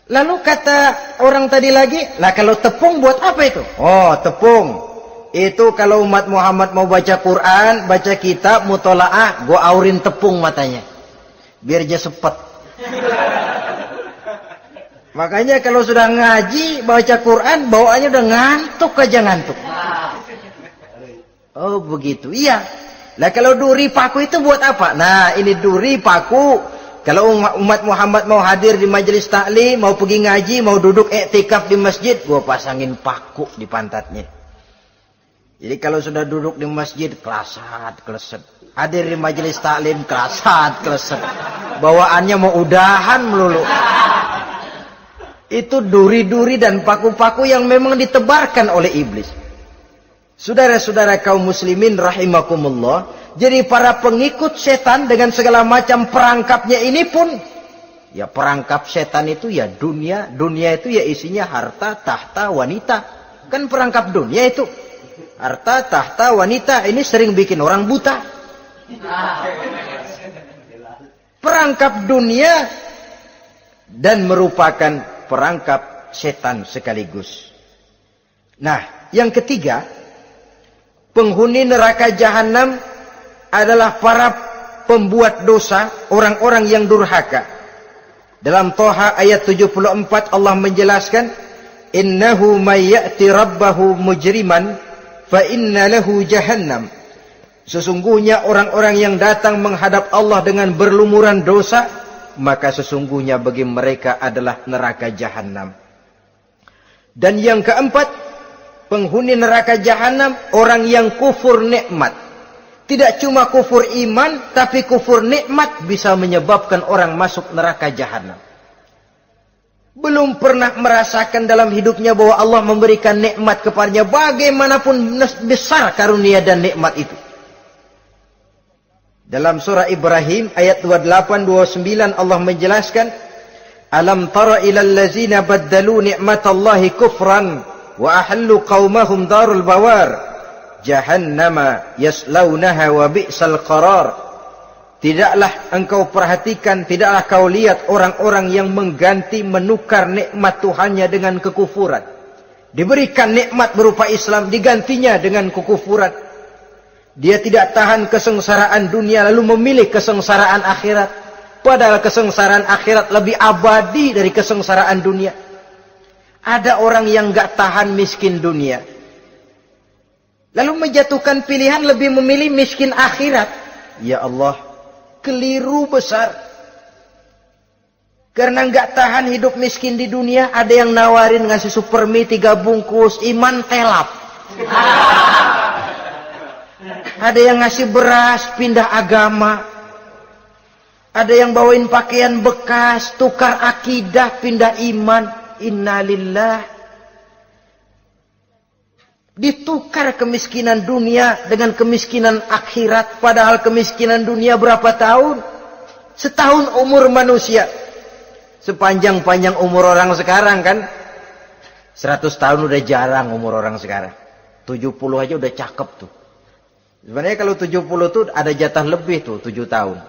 lalu kata orang tadi lagi, lah kalau tepung buat apa itu? Oh, tepung. Itu kalau umat Muhammad mau baca Quran, baca kitab, mutolaah, gua aurin tepung matanya. Biar dia sepet. Makanya kalau sudah ngaji, baca Quran, bawaannya udah ngantuk aja ngantuk. Oh begitu, iya. Lah kalau duri paku itu buat apa? Nah ini duri paku. Kalau umat Muhammad mau hadir di majelis taklim, mau pergi ngaji, mau duduk iktikaf di masjid, gua pasangin paku di pantatnya. Jadi kalau sudah duduk di masjid, kelasat, kleset. Hadir di majelis taklim, kelasat, kleset. Bawaannya mau udahan melulu. Itu duri-duri dan paku-paku yang memang ditebarkan oleh iblis. Saudara-saudara kaum muslimin rahimakumullah, jadi para pengikut setan dengan segala macam perangkapnya ini pun, ya perangkap setan itu ya dunia. Dunia itu ya isinya harta, tahta, wanita. Kan perangkap dunia itu. Harta, tahta, wanita, ini sering bikin orang buta. Perangkap dunia dan merupakan perangkap setan sekaligus. Nah, yang ketiga, penghuni neraka jahanam adalah para pembuat dosa, orang-orang yang durhaka. Dalam Toha ayat 74 Allah menjelaskan, innahu may ya'ti rabbahu mujriman fa inna lahu jahannam. Sesungguhnya orang-orang yang datang menghadap Allah dengan berlumuran dosa, maka sesungguhnya bagi mereka adalah neraka jahanam. Dan yang keempat, penghuni neraka jahanam orang yang kufur nikmat. Tidak cuma kufur iman, tapi kufur nikmat bisa menyebabkan orang masuk neraka jahanam. Belum pernah merasakan dalam hidupnya bahwa Allah memberikan nikmat kepadanya, bagaimanapun besar karunia dan nikmat itu. Dalam surah Ibrahim ayat 28-29 Allah menjelaskan, Alam tara ilal ladzina baddalu ni'matallahi kufran wa ahallu qaumahum darul bawar jahannama yaslaunaha wa bi'sal qarar. Tidaklah engkau perhatikan, tidaklah kau lihat orang-orang yang mengganti, menukar nikmat Tuhannya dengan kekufuran. Diberikan nikmat berupa Islam, digantinya dengan kekufuran. Dia tidak tahan kesengsaraan dunia lalu memilih kesengsaraan akhirat. Padahal kesengsaraan akhirat lebih abadi dari kesengsaraan dunia. Ada orang yang gak tahan miskin dunia, lalu menjatuhkan pilihan lebih memilih miskin akhirat. Ya Allah, keliru besar. Karena gak tahan hidup miskin di dunia, ada yang nawarin ngasih supermi 3 bungkus, iman telap. Ada yang ngasih beras, pindah agama. Ada yang bawain pakaian bekas, tukar akidah, pindah iman. Innalillah. Ditukar kemiskinan dunia dengan kemiskinan akhirat. Padahal kemiskinan dunia berapa tahun? Setahun umur manusia. Sepanjang-panjang umur orang sekarang kan. 100 tahun udah jarang umur orang sekarang. 70 aja udah cakep tuh. Sebenarnya kalau 70 tuh ada jatah lebih tuh, 7 tahun.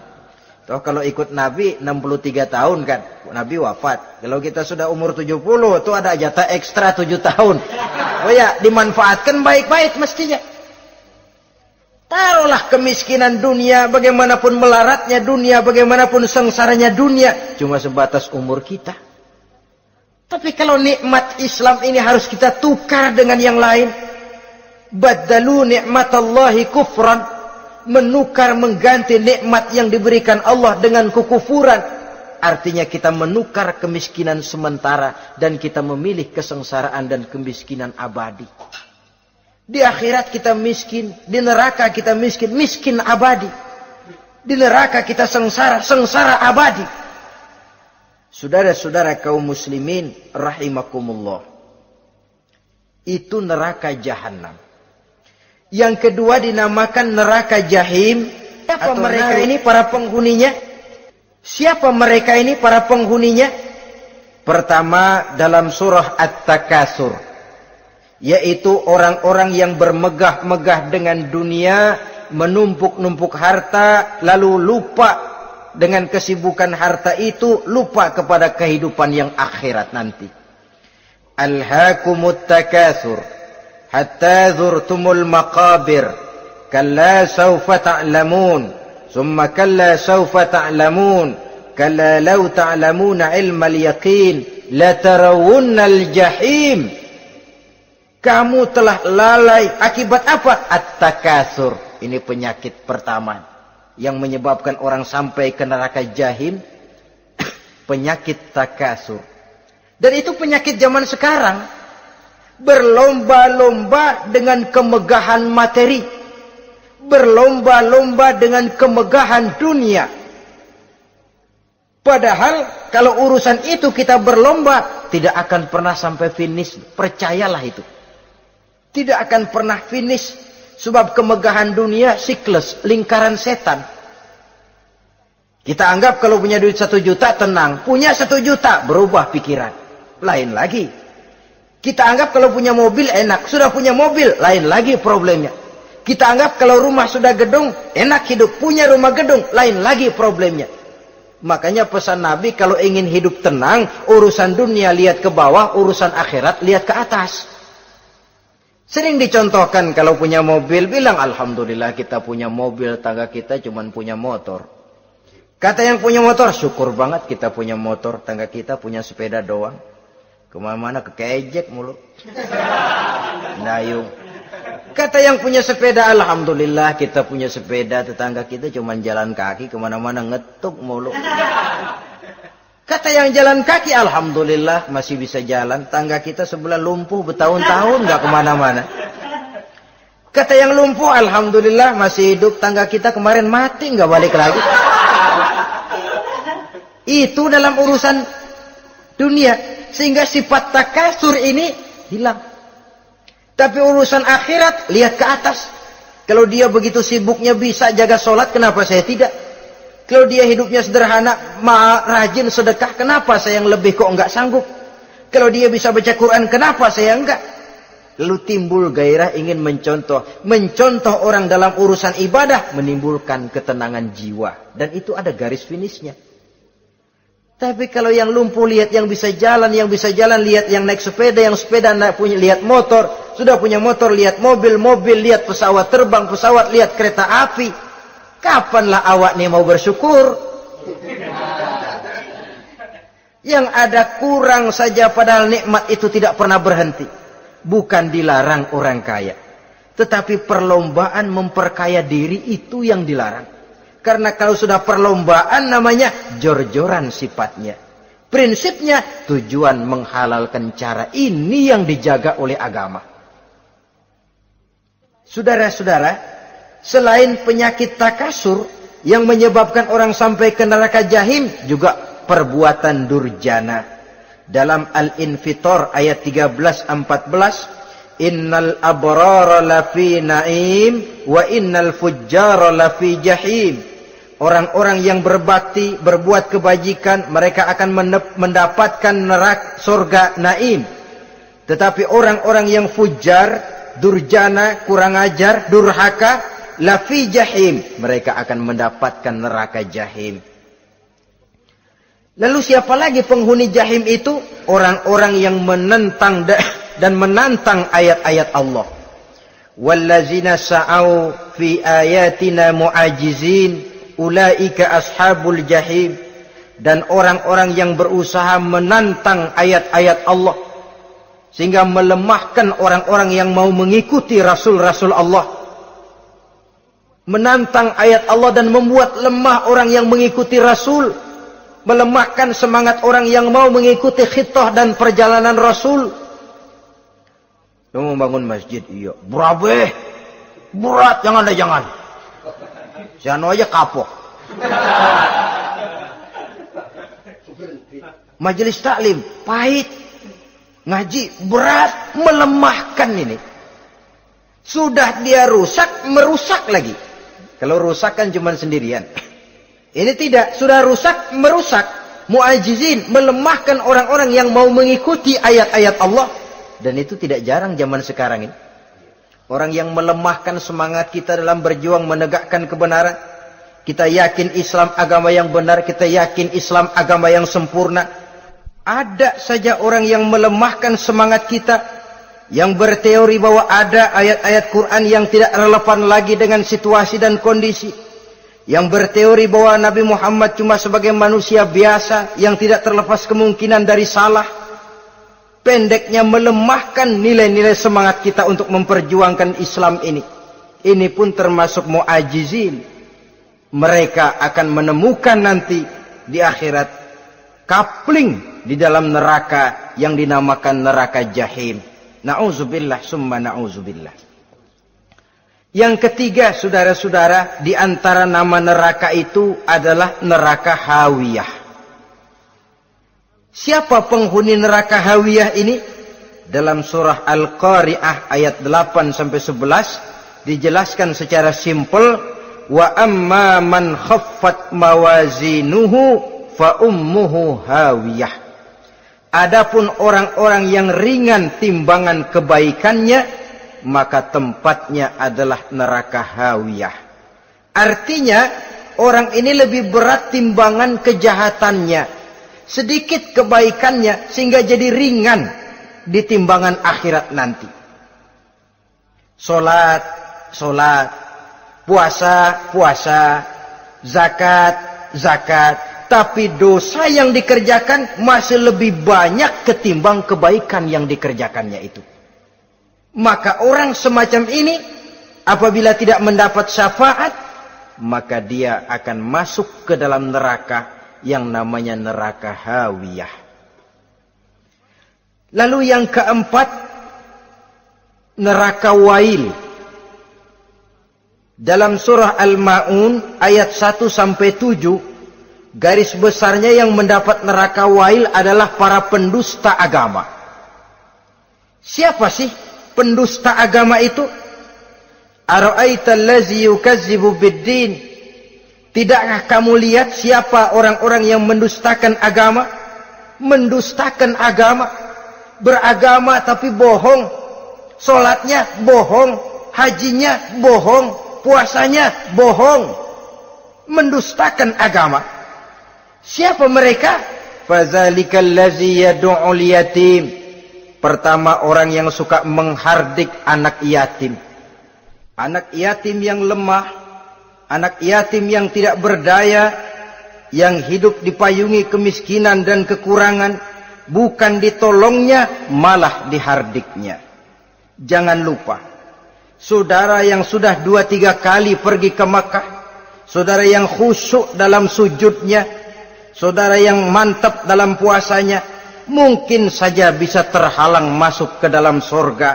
Toh kalau ikut Nabi 63 tahun kan, Nabi wafat. Kalau kita sudah umur 70, tuh ada jatah ekstra 7 tahun. Oh ya, dimanfaatkan baik-baik mestinya. Taruhlah kemiskinan dunia, bagaimanapun melaratnya dunia, bagaimanapun sengsaranya dunia, cuma sebatas umur kita. Tapi kalau nikmat Islam ini harus kita tukar dengan yang lain. Baddalu ni'matallahi kufran. Menukar, mengganti nikmat yang diberikan Allah dengan kekufuran. Artinya kita menukar kemiskinan sementara dan kita memilih kesengsaraan dan kemiskinan abadi. Di akhirat kita miskin, di neraka kita miskin, miskin abadi. Di neraka kita sengsara, sengsara abadi. Saudara-saudara kaum muslimin rahimakumullah. Itu neraka jahanam. Yang kedua dinamakan neraka jahim. Siapa mereka ini para penghuninya? Siapa mereka ini para penghuninya? Pertama dalam surah At-Takasur, yaitu orang-orang yang bermegah-megah dengan dunia, menumpuk-numpuk harta, lalu lupa dengan kesibukan harta itu, lupa kepada kehidupan yang akhirat nanti. Alhaakumut takasur hatta zurtumul maqabir kalla sawfa ta'lamun thumma kalla sawfa ta'lamun kalla law ta'lamuna ilmal yaqin la tarawunnal jahim. Kamu telah lalai akibat apa? At-takasur. Ini penyakit pertama yang menyebabkan orang sampai ke neraka jahim. Penyakit takasur. Dan itu penyakit zaman sekarang. Berlomba-lomba dengan kemegahan materi, berlomba-lomba dengan kemegahan dunia. Padahal kalau urusan itu kita berlomba, tidak akan pernah sampai finish. Percayalah itu, tidak akan pernah finish. Sebab kemegahan dunia siklus, lingkaran setan. Kita anggap kalau punya duit 1 juta tenang, punya 1 juta berubah pikiran, lain lagi. Kita anggap kalau punya mobil enak, sudah punya mobil, lain lagi problemnya. Kita anggap kalau rumah sudah gedung, enak hidup, punya rumah gedung, lain lagi problemnya. Makanya pesan Nabi kalau ingin hidup tenang, urusan dunia lihat ke bawah, urusan akhirat lihat ke atas. Sering dicontohkan kalau punya mobil, bilang Alhamdulillah kita punya mobil, tangga kita cuma punya motor. Kata yang punya motor, syukur banget kita punya motor, tangga kita punya sepeda doang. Kemana-mana kekejek mulu. Dayung. Kata yang punya sepeda, Alhamdulillah kita punya sepeda, tetangga kita cuma jalan kaki, kemana-mana ngetuk mulu. Kata yang jalan kaki, Alhamdulillah masih bisa jalan, tangga kita sebelah lumpuh bertahun-tahun gak kemana-mana. Kata yang lumpuh, Alhamdulillah masih hidup, tangga kita kemarin mati gak balik lagi. Itu dalam urusan dunia. Sehingga sifat takasur ini hilang. Tapi urusan akhirat, lihat ke atas. Kalau dia begitu sibuknya bisa jaga sholat, kenapa saya tidak? Kalau dia hidupnya sederhana, rajin sedekah, kenapa saya yang lebih kok enggak sanggup? Kalau dia bisa baca Quran, kenapa saya enggak? Lalu timbul gairah ingin mencontoh. Mencontoh orang dalam urusan ibadah menimbulkan ketenangan jiwa. Dan itu ada garis finishnya. Tapi kalau yang lumpuh lihat yang bisa jalan lihat yang naik sepeda, yang sepeda punya lihat motor, sudah punya motor lihat mobil, lihat pesawat terbang, pesawat lihat kereta api. Kapanlah awak nih mau bersyukur? Yang ada kurang saja padahal nikmat itu tidak pernah berhenti. Bukan dilarang orang kaya, tetapi perlombaan memperkaya diri itu yang dilarang. Karena kalau sudah perlombaan namanya jor-joran sifatnya. Prinsipnya tujuan menghalalkan cara ini yang dijaga oleh agama. Saudara-saudara, selain penyakit takasur yang menyebabkan orang sampai ke neraka jahim, juga perbuatan durjana. Dalam Al-Infitor ayat 13-14, innal abrara lafi na'im wa innal fujjara lafi jahim. Orang-orang yang berbakti, berbuat kebajikan, mereka akan mendapatkan neraka surga naim. Tetapi orang-orang yang fujar, durjana, kurang ajar, durhaka, lafi jahim, mereka akan mendapatkan neraka jahim. Lalu siapa lagi penghuni jahim itu? Orang-orang yang menentang dan menantang ayat-ayat Allah. Wallazina sa'au fi ayatina mu'ajizin ulaika ashabul jahim. Dan orang-orang yang berusaha menantang ayat-ayat Allah sehingga melemahkan orang-orang yang mau mengikuti rasul-rasul Allah. Menantang ayat Allah dan membuat lemah orang yang mengikuti rasul. Melemahkan semangat orang yang mau mengikuti khitah dan perjalanan Rasul. Lu mau bangun masjid? Iya. Berabe. Berat. Jangan. Jangan aja kapok. Majelis taklim. Pahit. Ngaji. Berat. Melemahkan ini. Sudah dia rusak. Merusak lagi. Kalau rusak kan cuma sendirian. Ini tidak, sudah rusak, merusak, mu'ajizin, melemahkan orang-orang yang mau mengikuti ayat-ayat Allah. Dan itu tidak jarang zaman sekarang ini. Orang yang melemahkan semangat kita dalam berjuang menegakkan kebenaran. Kita yakin Islam agama yang benar, kita yakin Islam agama yang sempurna. Ada saja orang yang melemahkan semangat kita, yang berteori bahwa ada ayat-ayat Quran yang tidak relevan lagi dengan situasi dan kondisi. Yang berteori bahwa Nabi Muhammad cuma sebagai manusia biasa yang tidak terlepas kemungkinan dari salah. Pendeknya melemahkan nilai-nilai semangat kita untuk memperjuangkan Islam ini. Ini pun termasuk mu'ajizin. Mereka akan menemukan nanti di akhirat kapling di dalam neraka yang dinamakan neraka jahim. Na'udzubillah summa na'udzubillah. Yang ketiga, saudara-saudara, di antara nama neraka itu adalah neraka hawiyah. Siapa penghuni neraka hawiyah ini? Dalam surah Al-Qari'ah ayat 8-11 dijelaskan secara simpel, wa amma man khaffat mawazinuhu fa ummuhu hawiyah. Adapun orang-orang yang ringan timbangan kebaikannya, maka tempatnya adalah neraka hawiyah. Artinya, orang ini lebih berat timbangan kejahatannya. Sedikit kebaikannya, sehingga jadi ringan di timbangan akhirat nanti. Salat, puasa, zakat. Tapi dosa yang dikerjakan masih lebih banyak ketimbang kebaikan yang dikerjakannya itu. Maka orang semacam ini apabila tidak mendapat syafaat, maka dia akan masuk ke dalam neraka yang namanya neraka hawiyah. Lalu yang keempat, neraka wail. Dalam surah Al-Ma'un ayat 1-7, garis besarnya yang mendapat neraka wail adalah para pendusta agama. Siapa sih pendusta agama itu? Ara'aita allazi yukazzibu biddin? Tidakkah kamu lihat siapa orang-orang yang mendustakan agama? Mendustakan agama, beragama tapi bohong, salatnya bohong, hajinya bohong, puasanya bohong, mendustakan agama. Siapa mereka? Fadzalikal ladzi yad'ul yatim. Pertama, orang yang suka menghardik anak yatim. Anak yatim yang lemah, anak yatim yang tidak berdaya, yang hidup dipayungi kemiskinan dan kekurangan, bukan ditolongnya, malah dihardiknya. Jangan lupa, saudara yang sudah 2-3 kali pergi ke Makkah, saudara yang khusyuk dalam sujudnya, saudara yang mantap dalam puasanya, mungkin saja bisa terhalang masuk ke dalam surga,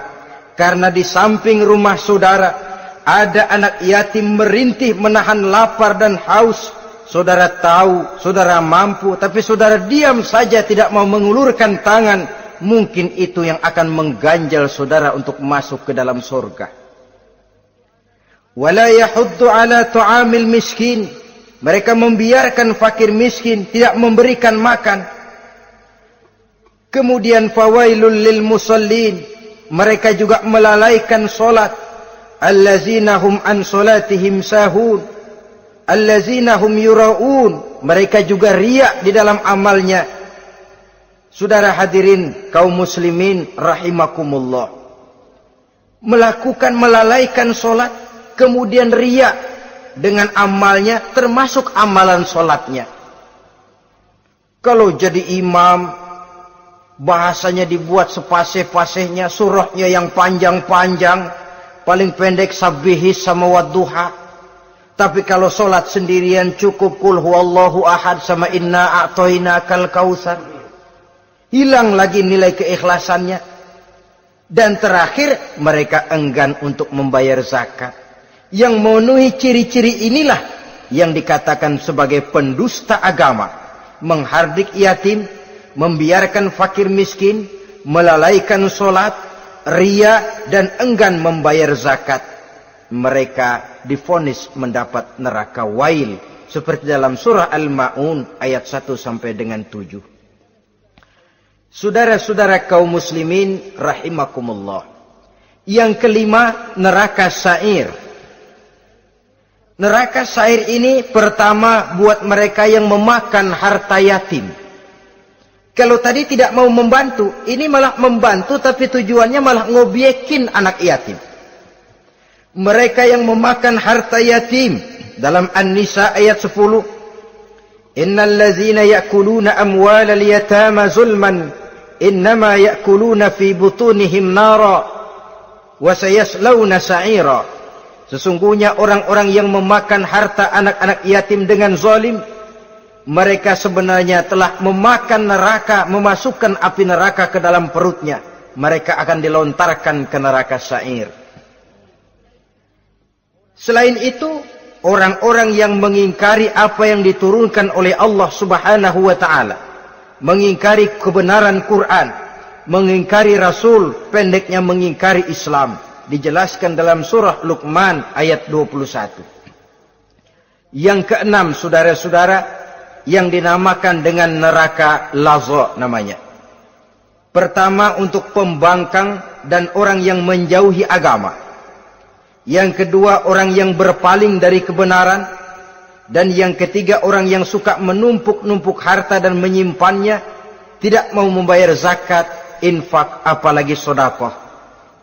karena di samping rumah saudara ada anak yatim merintih menahan lapar dan haus. Saudara tahu, saudara mampu, tapi saudara diam saja, tidak mau mengulurkan tangan. Mungkin itu yang akan mengganjal saudara untuk masuk ke dalam surga. Wala yahuddu ala tu'amil miskin. Mereka membiarkan fakir miskin, tidak memberikan makan. Kemudian fawailul lil musallin. Mereka juga melalaikan solat. Allazina hum an solatihim sahun. Allazina hum yura'un. Mereka juga riak di dalam amalnya. Saudara hadirin kaum muslimin rahimakumullah. Melalaikan solat, kemudian riak dengan amalnya, termasuk amalan solatnya. Kalau jadi imam, bahasanya dibuat sepasih-pasihnya, surahnya yang panjang-panjang, paling pendek sabbihis sama wadduha. Tapi kalau solat sendirian cukup kul huwallahu ahad sama inna a'toinakal kautsar. Hilang lagi nilai keikhlasannya. Dan terakhir, mereka enggan untuk membayar zakat. Yang memenuhi ciri-ciri inilah yang dikatakan sebagai pendusta agama. Menghardik yatim, membiarkan fakir miskin, melalaikan solat, riya, dan enggan membayar zakat. Mereka divonis mendapat neraka wail, seperti dalam surah Al-Ma'un ayat 1 sampai dengan 7. Saudara-saudara kaum muslimin rahimakumullah. Yang kelima, neraka sa'ir. Neraka sa'ir ini pertama buat mereka yang memakan harta yatim. Kalau tadi tidak mau membantu, ini malah membantu tapi tujuannya malah ngobyekin anak yatim. Mereka yang memakan harta yatim, dalam An-Nisa ayat 10, innal ladzina ya'kuluna amwalal yatama zulman innama ya'kuluna fi butunihim nara wa sayaslawna sa'ira. Sesungguhnya orang-orang yang memakan harta anak-anak yatim dengan zalim, mereka sebenarnya telah memakan neraka, memasukkan api neraka ke dalam perutnya. Mereka akan dilontarkan ke neraka sa'ir. Selain itu, orang-orang yang mengingkari apa yang diturunkan oleh Allah Subhanahu wa ta'ala, mengingkari kebenaran Quran, mengingkari Rasul, pendeknya mengingkari Islam, dijelaskan dalam surah Luqman ayat 21. Yang keenam, saudara-saudara, yang dinamakan dengan neraka laza namanya. Pertama, untuk pembangkang dan orang yang menjauhi agama. Yang kedua, orang yang berpaling dari kebenaran. Dan yang ketiga, orang yang suka menumpuk-numpuk harta dan menyimpannya, tidak mau membayar zakat, infak, apalagi sedekah.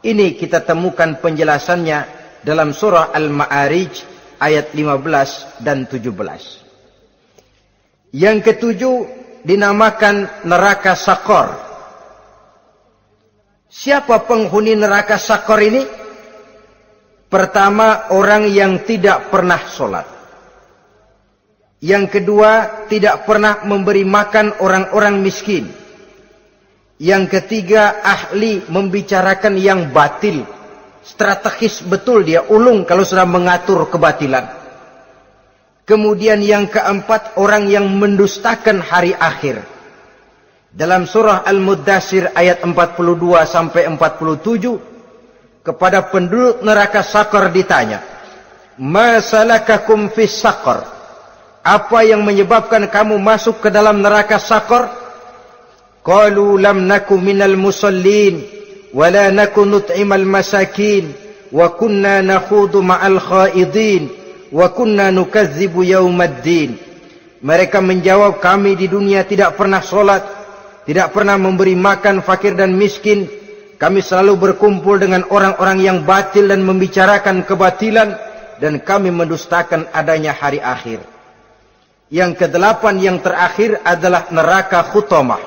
Ini kita temukan penjelasannya dalam surah Al-Ma'arij ayat 15 dan 17. Yang ketujuh dinamakan neraka Sakor. Siapa penghuni neraka Sakor ini? Pertama, orang yang tidak pernah sholat. Yang kedua, tidak pernah memberi makan orang-orang miskin. Yang ketiga, ahli membicarakan yang batil. Strategis betul dia, ulung kalau sudah mengatur kebatilan. Kemudian yang keempat, orang yang mendustakan hari akhir. Dalam surah Al-Muddatsir ayat 42 sampai 47, kepada penduduk neraka Saqar ditanya, "Ma salakakum fis Saqar?" Apa yang menyebabkan kamu masuk ke dalam neraka Saqar? Qalu lam naku minal musallin wa la naku nut'imal masakin wa kunna nakhudu ma'al khaidin wa kunna nukadzibu yaumaddin. Mereka menjawab, kami di dunia tidak pernah sholat, tidak pernah memberi makan fakir dan miskin. Kami selalu berkumpul dengan orang-orang yang batil dan membicarakan kebatilan, dan kami mendustakan adanya hari akhir. Yang kedelapan, yang terakhir adalah neraka Khutamah.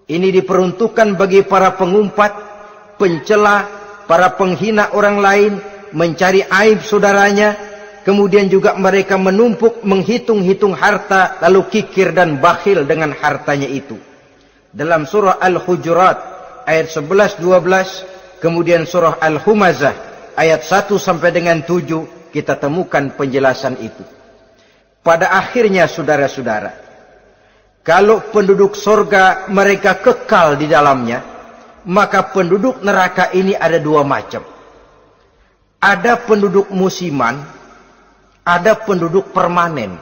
Ini diperuntukkan bagi para pengumpat, pencela, para penghina orang lain, mencari aib saudaranya, kemudian juga mereka menumpuk, menghitung-hitung harta, lalu kikir dan bakhil dengan hartanya itu. Dalam surah Al-Hujurat ayat 11-12, kemudian surah Al-Humazah ayat 1 sampai dengan 7, kita temukan penjelasan itu. Pada akhirnya saudara-saudara, kalau penduduk surga mereka kekal di dalamnya, maka penduduk neraka ini ada dua macam. Ada penduduk musiman, ada penduduk permanen.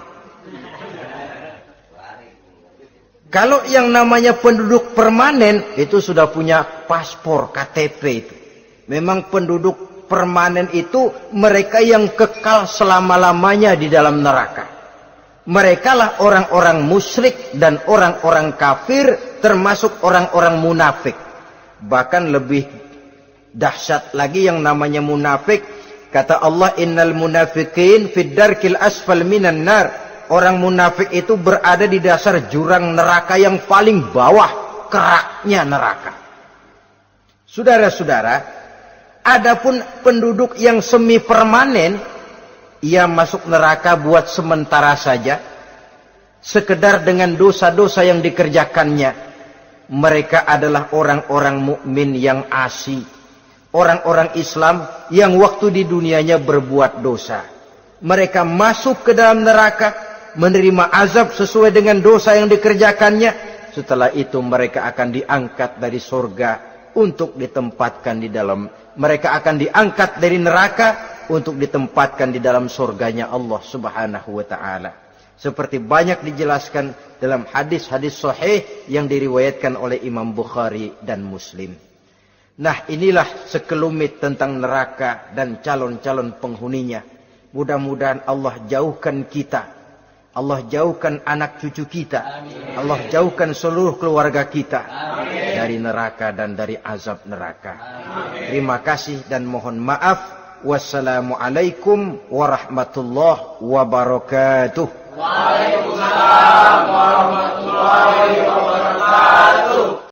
Kalau yang namanya penduduk permanen, itu sudah punya paspor, KTP itu. Memang penduduk permanen itu mereka yang kekal selama-lamanya di dalam neraka. Mereka lah orang-orang musyrik dan orang-orang kafir, termasuk orang-orang munafik. Bahkan lebih dahsyat lagi yang namanya munafik. Kata Allah, innal munafiqin fid darkil asfal minan nar. Orang munafik itu berada di dasar jurang neraka yang paling bawah, keraknya neraka. Saudara-saudara, adapun penduduk yang semi permanen, ia masuk neraka buat sementara saja, sekedar dengan dosa-dosa yang dikerjakannya. Mereka adalah orang-orang mukmin yang asli, orang-orang Islam yang waktu di dunianya berbuat dosa. Mereka masuk ke dalam neraka, menerima azab sesuai dengan dosa yang dikerjakannya. Setelah itu mereka akan diangkat dari surga untuk ditempatkan di dalam, mereka akan diangkat dari neraka untuk ditempatkan di dalam surganya Allah Subhanahu wa ta'ala. Seperti banyak dijelaskan dalam hadis-hadis sahih yang diriwayatkan oleh Imam Bukhari dan Muslim. Nah, inilah sekelumit tentang neraka dan calon-calon penghuninya. Mudah-mudahan Allah jauhkan kita, Allah jauhkan anak cucu kita, Allah jauhkan seluruh keluarga kita dari neraka dan dari azab neraka. Terima kasih dan mohon maaf. Wassalamualaikum warahmatullahi wabarakatuh. Waalaikumsalam warahmatullahi wabarakatuh.